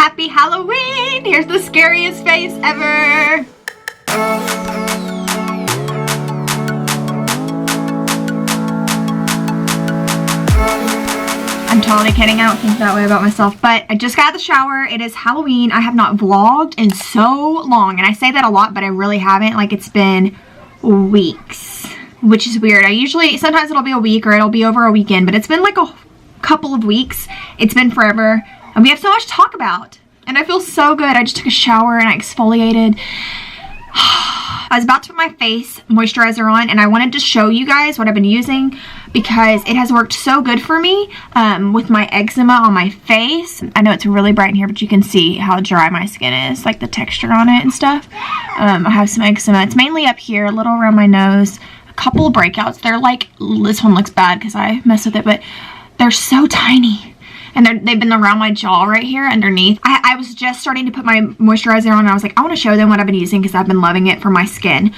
Happy Halloween! Here's the scariest face ever! I'm totally kidding. I don't think that way about myself, but I just got out of the shower. It is Halloween. I have not vlogged in so long, and I say that a lot, but I really haven't. Like, it's been weeks, which is weird. Sometimes it'll be a week or it'll be over a weekend, but it's been like a couple of weeks. It's been forever, and we have so much to talk about, and I feel so good. I just took a shower and I exfoliated. I was about to put my face moisturizer on, and I wanted to show you guys what I've been using because it has worked so good for me with my eczema on my face. I know it's really bright in here, but you can see how dry my skin is, like the texture on it and stuff. I have some eczema. It's mainly up here, a little around my nose, a couple of breakouts. They're like, this one looks bad because I messed with it, but they're so tiny. And they've been around my jaw right here underneath. I was just starting to put my moisturizer on, and I was like, I want to show them what I've been using because I've been loving it for my skin.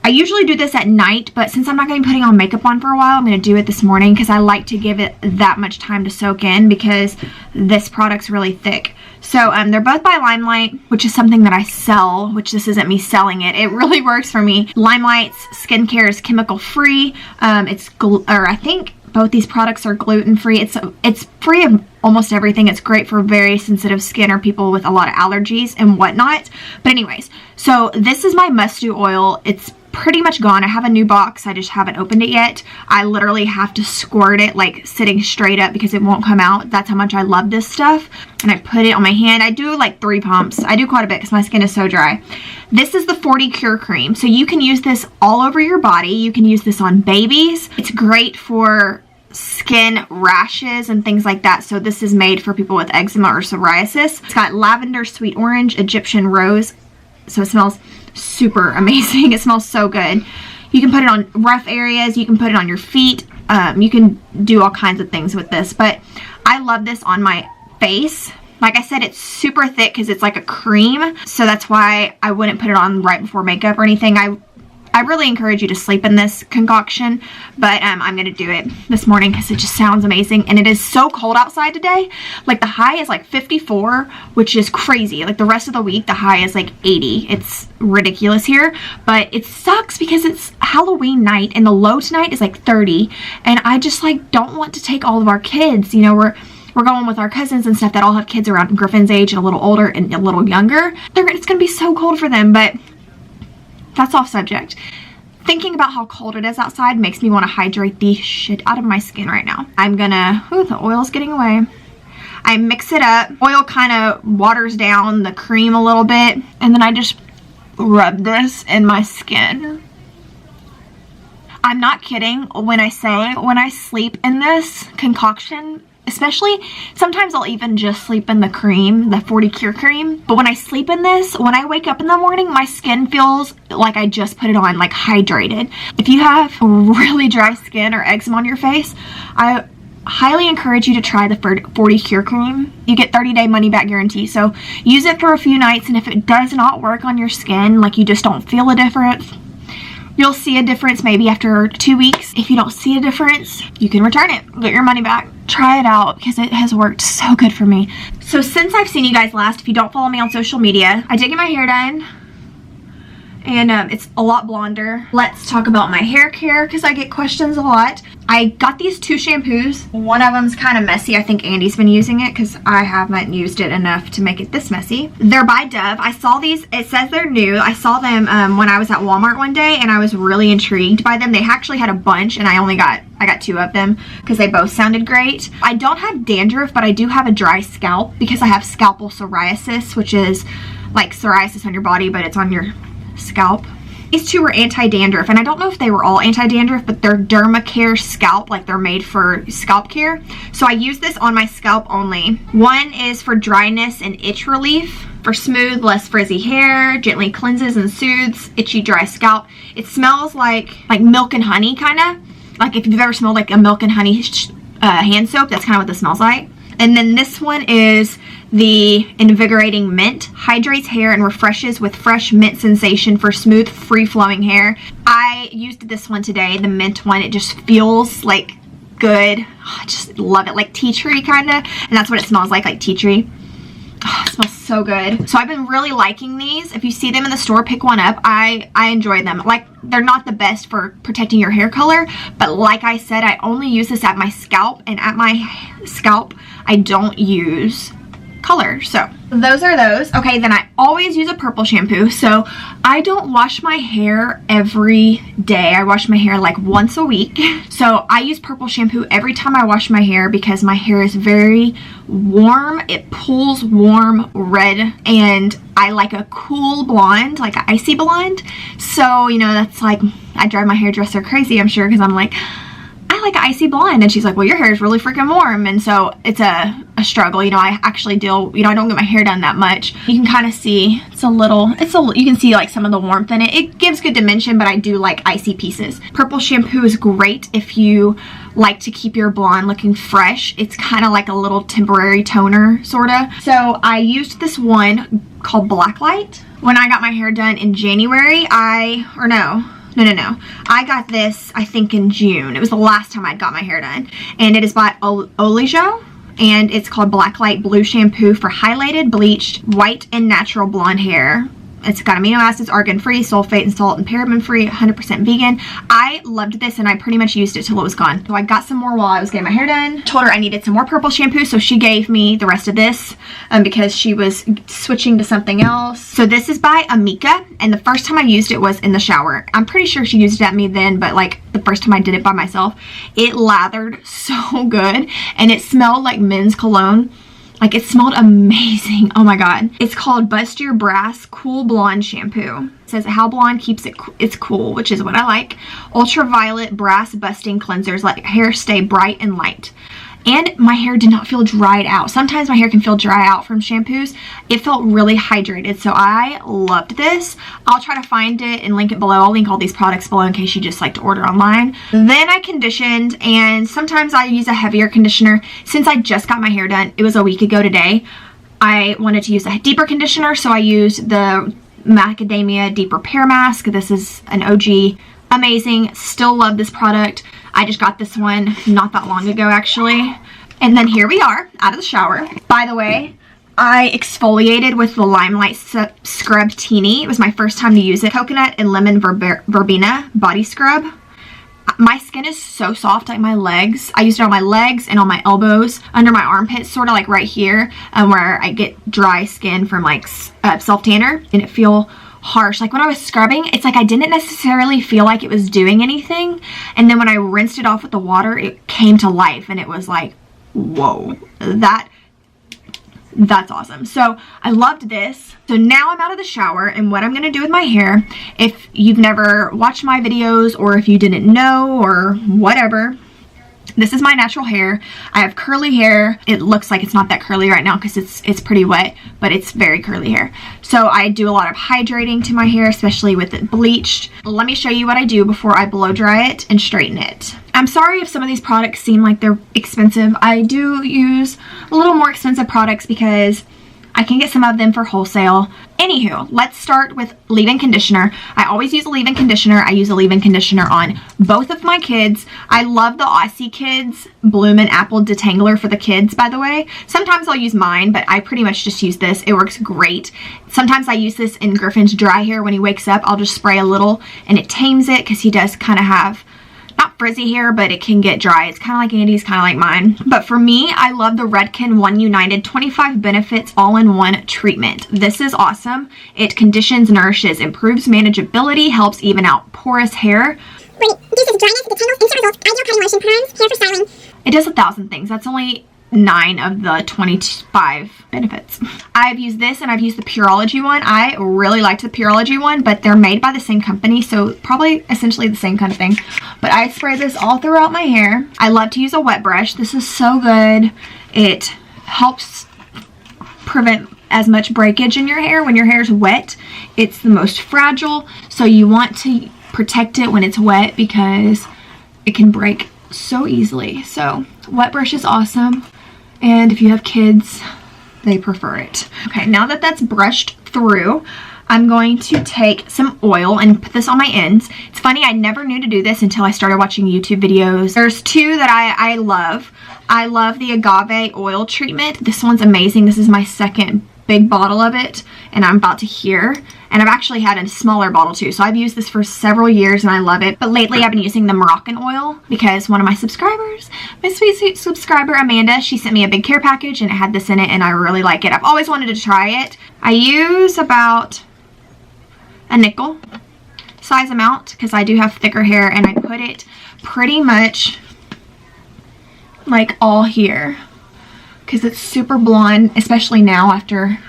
I usually do this at night, but since I'm not going to be putting on makeup on for a while, I'm going to do it this morning because I like to give it that much time to soak in because this product's really thick. So they're both by Limelight, which is something that I sell, which this isn't me selling it. It really works for me. Limelight's skincare is chemical free. I think both these products are gluten-free. It's free of almost everything. It's great for very sensitive skin or people with a lot of allergies and whatnot. But anyways, so this is my must-do oil. It's pretty much gone. I have a new box. I just haven't opened it yet. I literally have to squirt it like sitting straight up because it won't come out. That's how much I love this stuff. And I put it on my hand. I do like 3 pumps. I do quite a bit because my skin is so dry. This is the 40 Cure Cream. So you can use this all over your body. You can use this on babies. It's great for skin rashes and things like that. So this is made for people with eczema or psoriasis. It's got lavender, sweet orange, Egyptian rose. So it smells super amazing. It smells so good. You can put it on rough areas. You can put it on your feet. You can do all kinds of things with this, but I love this on my face. Like I said, it's super thick because it's like a cream. So that's why I wouldn't put it on right before makeup or anything. I really encourage you to sleep in this concoction, but I'm going to do it this morning because it just sounds amazing. And it is so cold outside today. Like the high is like 54, which is crazy. Like the rest of the week, the high is like 80. It's ridiculous here, but it sucks because it's Halloween night and the low tonight is like 30. And I just like don't want to take all of our kids. You know, we're going with our cousins and stuff that all have kids around Griffin's age and a little older and a little younger. It's going to be so cold for them, but that's off subject. Thinking about how cold it is outside makes me want to hydrate the shit out of my skin right now. The oil's getting away. I mix it up. Oil kind of waters down the cream a little bit. And then I just rub this in my skin. I'm not kidding when I say when I sleep in this concoction, especially, sometimes I'll even just sleep in the cream, the 40 Cure Cream. But when I sleep in this, when I wake up in the morning, my skin feels like I just put it on, like hydrated. If you have really dry skin or eczema on your face, I highly encourage you to try the 40 Cure Cream. You get 30-day money-back guarantee. So use it for a few nights, and if it does not work on your skin, like you just don't feel a difference, you'll see a difference maybe after 2 weeks. If you don't see a difference, you can return it, get your money back. Try it out because it has worked so good for me. So since I've seen you guys last, if you don't follow me on social media, I did get my hair done. And it's a lot blonder. Let's talk about my hair care because I get questions a lot. I got these 2 shampoos. One of them's kind of messy. I think Andy's been using it because I haven't used it enough to make it this messy. They're by Dove. I saw these. It says they're new. I saw them when I was at Walmart one day, and I was really intrigued by them. They actually had a bunch, and I got 2 of them because they both sounded great. I don't have dandruff, but I do have a dry scalp because I have scalpel psoriasis, which is like psoriasis on your body, but it's on your scalp. These 2 were anti-dandruff, and I don't know if they were all anti-dandruff, but they're DermaCare scalp, like they're made for scalp care. So I use this on my scalp only. One is for dryness and itch relief, for smooth, less frizzy hair, gently cleanses and soothes itchy, dry scalp. It smells like milk and honey, kind of. Like if you've ever smelled like a milk and honey hand soap, that's kind of what this smells like. And then this one is the Invigorating Mint. Hydrates hair and refreshes with fresh mint sensation for smooth, free-flowing hair. I used this one today, the mint one. It just feels like good. Oh, I just love it, like tea tree kind of. And that's what it smells like tea tree. Oh, it smells so good. So I've been really liking these. If you see them in the store, pick one up. I enjoy them. Like, they're not the best for protecting your hair color, but like I said, I only use this at my scalp, and at my scalp I don't use color. So those are those. Okay, then I always use a purple shampoo. So I don't wash my hair every day. I wash my hair like once a week. So I use purple shampoo every time I wash my hair because my hair is very warm. It pulls warm red, and I like a cool blonde, like an icy blonde. So, you know, that's like, I drive my hairdresser crazy, I'm sure, because I'm like, I like icy blonde, and she's like, well, your hair is really freaking warm. And so it's a struggle. You know, I actually deal, you know, I don't get my hair done that much. You can kind of see you can see like some of the warmth in it. It gives good dimension, but I do like icy pieces. Purple shampoo is great if you like to keep your blonde looking fresh. It's kind of like a little temporary toner, sort of. So I used this one called Blacklight when I got my hair done in January. No. I got this, I think, in June. It was the last time I got my hair done. And it is by Olijo. And it's called Blacklight Blue Shampoo for highlighted, bleached, white, and natural blonde hair. It's got amino acids, argan-free, sulfate and salt, and paraben-free, 100% vegan. I loved this, and I pretty much used it till it was gone. So I got some more while I was getting my hair done. Told her I needed some more purple shampoo, so she gave me the rest of this because she was switching to something else. So this is by Amika, and the first time I used it was in the shower. I'm pretty sure she used it at me then, but like the first time I did it by myself, it lathered so good, and it smelled like men's cologne. Like, it smelled amazing. Oh my god. It's called Bust Your Brass Cool Blonde Shampoo. It says how blonde keeps it's cool, which is what I like. Ultraviolet brass busting cleansers let hair stay bright and light. And my hair did not feel dried out. Sometimes my hair can feel dry out from shampoos. It felt really hydrated, so I loved this. I'll try to find it and link it below. I'll link all these products below in case you just like to order online. Then I conditioned, and sometimes I use a heavier conditioner. Since I just got my hair done, it was a week ago today, I wanted to use a deeper conditioner, so I used the Macadamia Deep Repair Mask. This is an OG. Amazing. Still love this product. I just got this one not that long ago, actually. And then here we are out of the shower. By the way, I exfoliated with the Limelight Scrub Teeny. It was my first time to use it. Coconut and lemon verbena body scrub. My skin is so soft, like my legs. I used it on my legs and on my elbows, under my armpits, sort of like right here, where I get dry skin from like self-tanner. And it feel harsh. Like when I was scrubbing, it's like I didn't necessarily feel like it was doing anything, and then when I rinsed it off with the water, it came to life, and it was like, whoa, that's awesome. So I loved this. So now I'm out of the shower, and what I'm going to do with my hair, if you've never watched my videos, or if you didn't know, or whatever, this is my natural hair. I have curly hair. It looks like it's not that curly right now because it's pretty wet, but it's very curly hair. So I do a lot of hydrating to my hair, especially with it bleached. Let me show you what I do before I blow dry it and straighten it. I'm sorry if some of these products seem like they're expensive. I do use a little more expensive products because I can get some of them for wholesale. Anywho, let's start with leave-in conditioner. I always use a leave-in conditioner. I use a leave-in conditioner on both of my kids. I love the Aussie Kids Bloomin' Apple Detangler for the kids, by the way. Sometimes I'll use mine, but I pretty much just use this. It works great. Sometimes I use this in Griffin's dry hair. When he wakes up, I'll just spray a little, and it tames it because he does kind of have not frizzy hair, but it can get dry. It's kind of like Andy's, kind of like mine. But for me, I love the Redken One United 25 Benefits All-in-One Treatment. This is awesome. It conditions, nourishes, improves manageability, helps even out porous hair. Reduces dryness, detangles, instant results, ideal cutting lotion, perms, hair for styling. It does 1,000 things. That's only 9 of the 25 benefits. I've used this, and I've used the Pureology one. I really liked the Pureology one, but they're made by the same company, so probably essentially the same kind of thing. But I spray this all throughout my hair. I love to use a wet brush. This is so good. It helps prevent as much breakage in your hair. When your hair is wet, it's the most fragile, so you want to protect it when it's wet because it can break so easily. So wet brush is awesome. And if you have kids, they prefer it. Okay, now that that's brushed through, I'm going to take some oil and put this on my ends. It's funny, I never knew to do this until I started watching YouTube videos. There's two that I love. I love the agave oil treatment. This one's amazing. This is my second big bottle of it, and I'm about to here. And I've actually had a smaller bottle too, so I've used this for several years and I love it. But lately I've been using the Moroccan oil because one of my subscribers, my sweet subscriber Amanda, she sent me a big care package and it had this in it and I really like it. I've always wanted to try it. I use about a nickel size amount because I do have thicker hair, and I put it pretty much like all here because it's super blonde, especially now after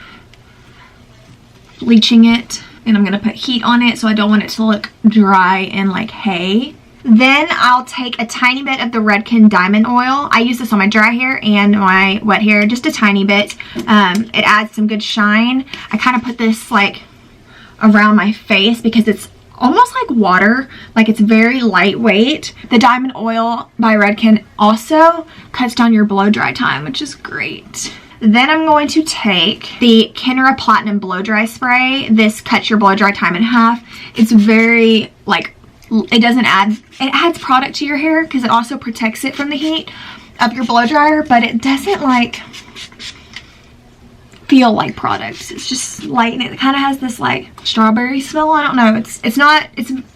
bleaching it. And I'm gonna put heat on it so I don't want it to look dry and like hay. Then I'll take a tiny bit of the Redken Diamond Oil. I use this on my dry hair and my wet hair, just a tiny bit. It adds some good shine. I kind of put this like around my face because it's almost like water, like it's very lightweight. The Diamond Oil by Redken also cuts down your blow dry time, which is great. Then I'm going to take the Kenra Platinum Blow Dry Spray. This cuts your blow dry time in half. It's very, like, it adds product to your hair because it also protects it from the heat of your blow dryer, but it doesn't, like, feel like products. It's just light, and it kind of has this, like, strawberry smell. I don't know. It's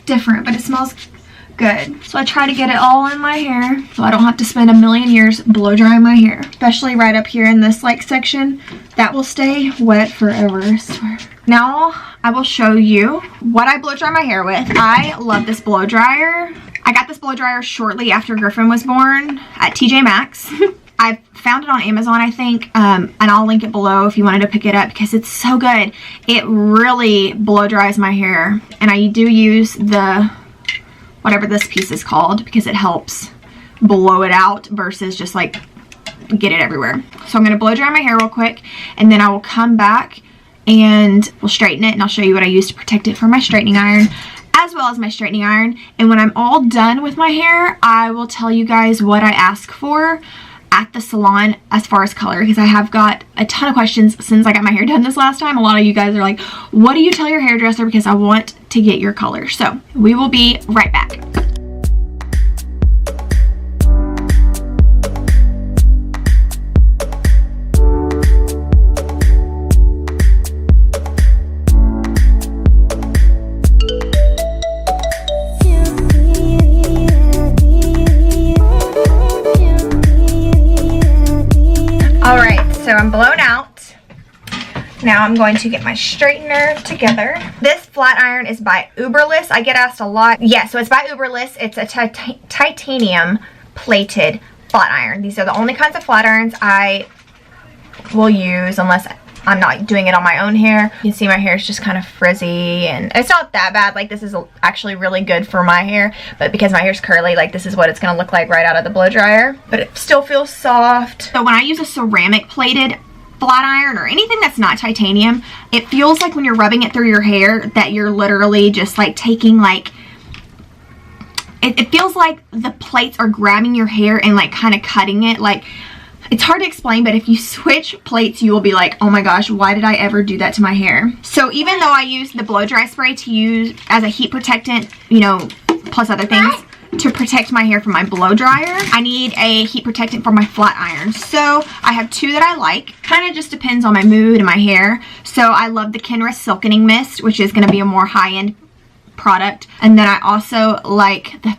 different, but it smells good. So I try to get it all in my hair so I don't have to spend a million years blow drying my hair, especially right up here in this like section. That will stay wet forever, I swear. Now I will show you what I blow dry my hair with. I love this blow dryer. I got this blow dryer shortly after Griffin was born at TJ Maxx. I found it on Amazon, I think, and I'll link it below if you wanted to pick it up because it's so good. It really blow dries my hair, and I do use the whatever this piece is called because it helps blow it out versus just like get it everywhere. So I'm going to blow dry my hair real quick, and then I will come back and we'll straighten it, and I'll show you what I use to protect it from my straightening iron as well as my straightening iron. And when I'm all done with my hair, I will tell you guys what I ask for at the salon as far as color, because I have got a ton of questions since I got my hair done this last time. A lot of you guys are like, what do you tell your hairdresser, because I want to get your color. So we will be right back. So I'm blown out. Now I'm going to get my straightener together. This flat iron is by Uberless. I get asked a lot. Yeah, so it's by Uberless. It's a titanium plated flat iron. These are the only kinds of flat irons I will use unless I'm not doing it on my own hair. You can see my hair is just kind of frizzy, and it's not that bad. Like, this is actually really good for my hair, but because my hair's curly, like, this is what it's gonna look like right out of the blow dryer. But it still feels soft. So when I use a ceramic plated flat iron or anything that's not titanium, it feels like when you're rubbing it through your hair that you're literally just like taking like, it feels like the plates are grabbing your hair and like kind of cutting it. Like, it's hard to explain, but if you switch plates, you will be like, oh my gosh, why did I ever do that to my hair? So even though I use the blow dry spray to use as a heat protectant, you know, plus other things to protect my hair from my blow dryer, I need a heat protectant for my flat iron. So I have two that I like. Kind of just depends on my mood and my hair. So I love the Kenra Silkening Mist, which is going to be a more high-end product. And then I also like the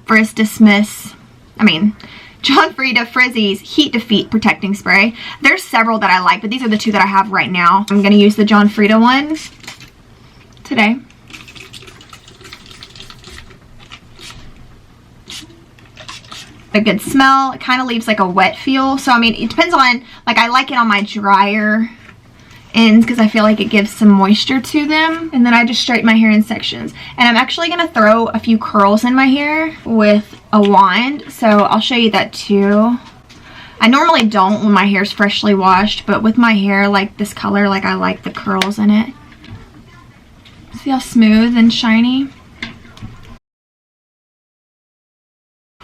John Frieda Frizzy's Heat Defeat Protecting Spray. There's several that I like, but these are the two that I have right now. I'm going to use the John Frieda one today. A good smell. It kind of leaves like a wet feel. So, I mean, it depends on, like, I like it on my drier ends because I feel like it gives some moisture to them. And then I just straighten my hair in sections. And I'm actually going to throw a few curls in my hair with a wand. So I'll show you that too. I normally don't when my hair's freshly washed, but with my hair like this color, like, I like the curls in it. See how smooth and shiny?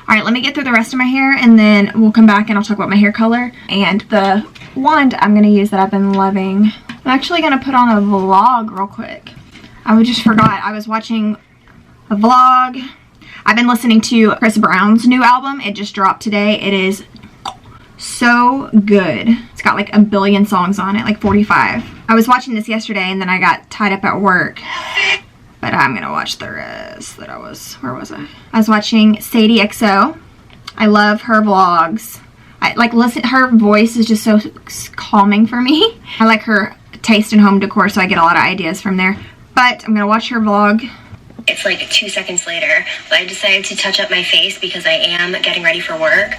Alright, let me get through the rest of my hair and then we'll come back and I'll talk about my hair color and the wand I'm going to use that I've been loving. I'm actually going to put on a vlog real quick. I just forgot. I was watching a vlog. I've been listening to Chris Brown's new album. It just dropped today. It is so good. It's got like a billion songs on it, like 45. I was watching this yesterday and then I got tied up at work. But I'm gonna watch the rest that where was I? I was watching Sadie XO. I love her vlogs. Her voice is just so calming for me. I like her taste in home decor, so I get a lot of ideas from there. But I'm gonna watch her vlog. It's like 2 seconds later, but I decided to touch up my face because I am getting ready for work.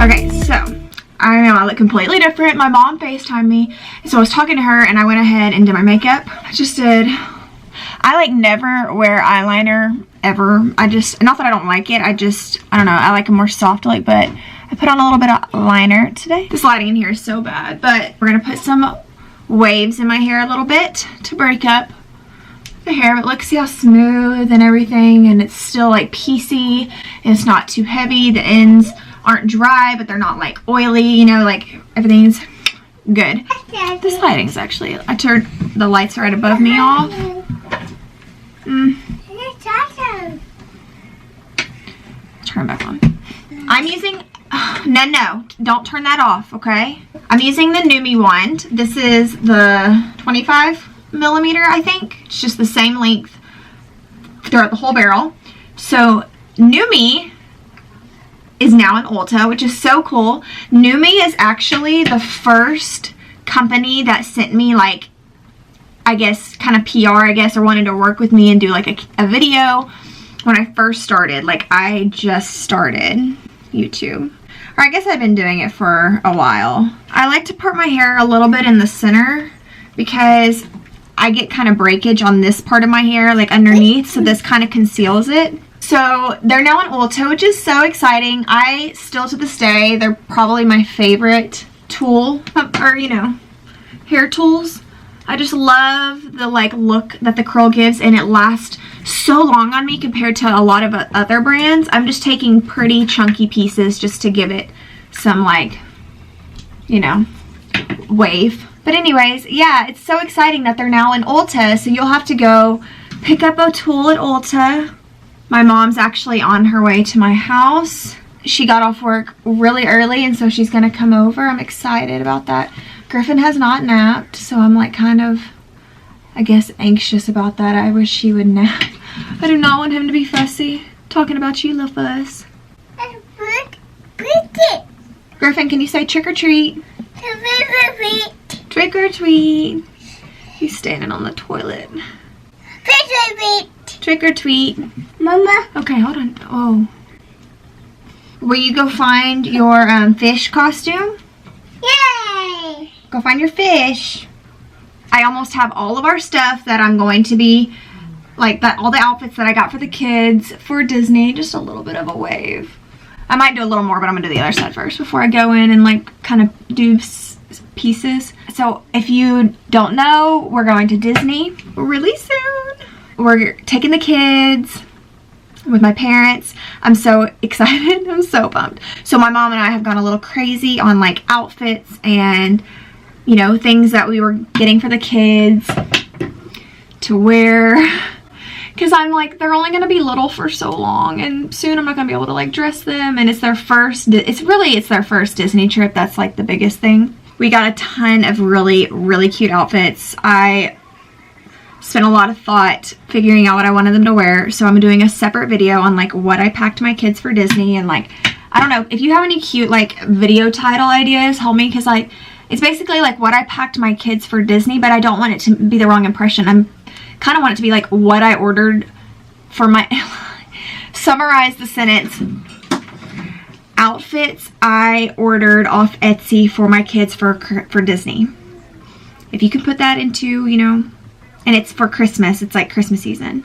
Okay, so I know I look completely different. My mom FaceTimed me, so I was talking to her and I went ahead and did my makeup. I like never wear eyeliner ever. Not that I don't like it, I don't know, I like a more soft look, but I put on a little bit of liner today. This lighting in here is so bad, but we're gonna put some waves in my hair a little bit to break up the hair. But look, see how smooth and everything, and it's still like piecey, and it's not too heavy. The ends aren't dry, but they're not like oily, you know, like everything's good. This lighting's actually, I turned the lights right above me off. Turn back on. I'm using, no, don't turn that off, okay? I'm using the Numi wand. This is the 25 millimeter, I think. It's just the same length throughout the whole barrel. So Numi is now in Ulta, which is so cool. Numi is actually the first company that sent me, like, I guess kind of PR, I guess, or wanted to work with me and do like a video when I first started. Like, I just started YouTube, or I guess I've been doing it for a while. I like to part my hair a little bit in the center because I get kind of breakage on this part of my hair, like underneath, so this kind of conceals it. So they're now in Ulta, which is so exciting. I still to this day, they're probably my favorite tool, or you know, hair tools. I just love the like look that the curl gives, and it lasts so long on me compared to a lot of other brands. I'm just taking pretty chunky pieces just to give it some, like, you know, wave. But anyways, yeah, it's so exciting that they're now in Ulta, so you'll have to go pick up a tool at Ulta. My mom's actually on her way to my house. She got off work really early, and so she's gonna come over. I'm excited about that. Griffin has not napped, so I'm like kind of, I guess, anxious about that. I wish he would nap. I do not want him to be fussy. Talking about you, little fuss. Griffin, can you say trick or treat? Trick or treat. He's standing on the toilet. Trick or treat. Mama. Okay, hold on. Oh. Will you go find your fish costume? Yay! Go find your fish. I almost have all of our stuff that I'm going to be, like, that all the outfits that I got for the kids for Disney. Just a little bit of a wave. I might do a little more, but I'm going to do the other side first before I go in and, like, kind of do pieces. So, if you don't know, we're going to Disney really soon. We're taking the kids with my parents. I'm so excited. I'm so pumped. So my mom and I have gone a little crazy on like outfits and, you know, things that we were getting for the kids to wear, because I'm like, they're only going to be little for so long, and soon I'm not going to be able to like dress them, and it's their first Disney trip. That's like the biggest thing. We got a ton of really cute outfits. I spent a lot of thought figuring out what I wanted them to wear, so I'm doing a separate video on like what I packed my kids for Disney. And like, I don't know, if you have any cute like video title ideas, help me, because like, it's basically like what I packed my kids for Disney, but I don't want it to be the wrong impression. I'm kind of want it to be like what I ordered for my summarize the sentence: outfits I ordered off Etsy for my kids for Disney. If you can put that into, you know, and it's for Christmas. It's like Christmas season.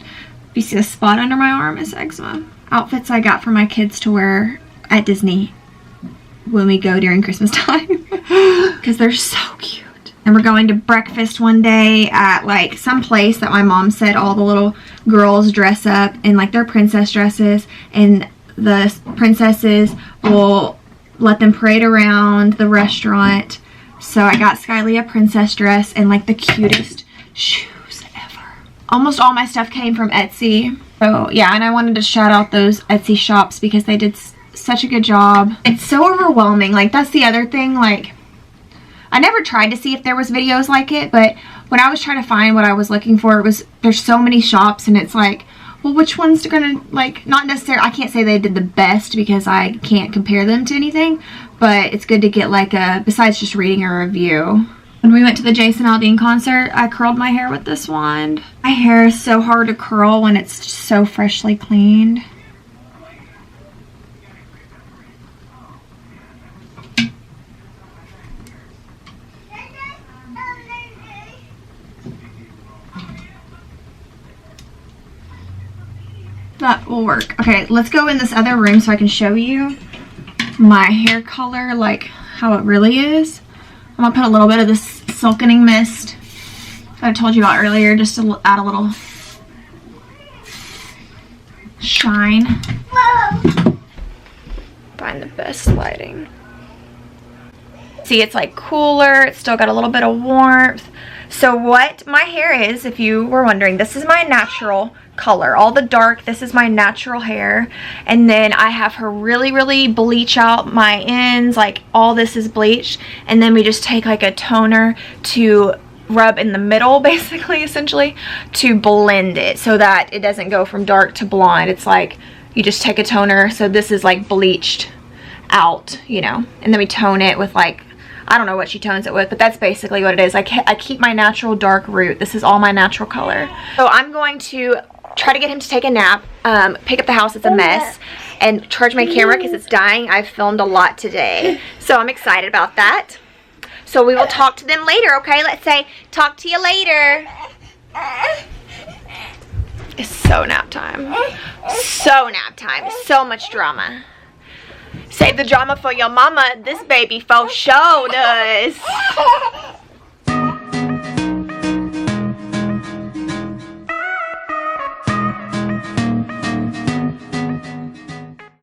If you see the spot under my arm, it's eczema. Outfits I got for my kids to wear at Disney when we go during Christmas time. Because they're so cute. And we're going to breakfast one day at like some place that my mom said all the little girls dress up in like their princess dresses. And the princesses will let them parade around the restaurant. So I got Skylie a princess dress and like the cutest shoes. Almost all my stuff came from Etsy. So yeah, and I wanted to shout out those Etsy shops because they did such a good job. It's so overwhelming. Like, that's the other thing. Like, I never tried to see if there was videos like it, but when I was trying to find what I was looking for, there's so many shops, and it's like, well, which one's gonna, like, not necessarily, I can't say they did the best because I can't compare them to anything, but it's good to get like besides just reading a review. When we went to the Jason Aldean concert, I curled my hair with this wand. My hair is so hard to curl when it's so freshly cleaned. That will work. Okay, let's go in this other room so I can show you my hair color, like how it really is. I'm gonna put a little bit of this silkening mist that I told you about earlier, just to add a little shine. Find the best lighting. See, it's like cooler, it's still got a little bit of warmth. So what my hair is, if you were wondering, this is my natural color. All the dark, this is my natural hair. And then I have her really bleach out my ends, like all this is bleached. And then we just take like a toner to rub in the middle, basically, essentially, to blend it so that it doesn't go from dark to blonde. It's like you just take a toner, so this is like bleached out, you know, and then we tone it with like, I don't know what she tones it with, but that's basically what it is. I keep my natural dark root. This is all my natural color. So I'm going to try to get him to take a nap, pick up the house, it's a mess, and charge my camera because it's dying. I've filmed a lot today, so I'm excited about that. So we will talk to them later, okay? Let's say, talk to you later. It's so nap time. So nap time. So much drama. Save the drama for your mama. This baby for sure does.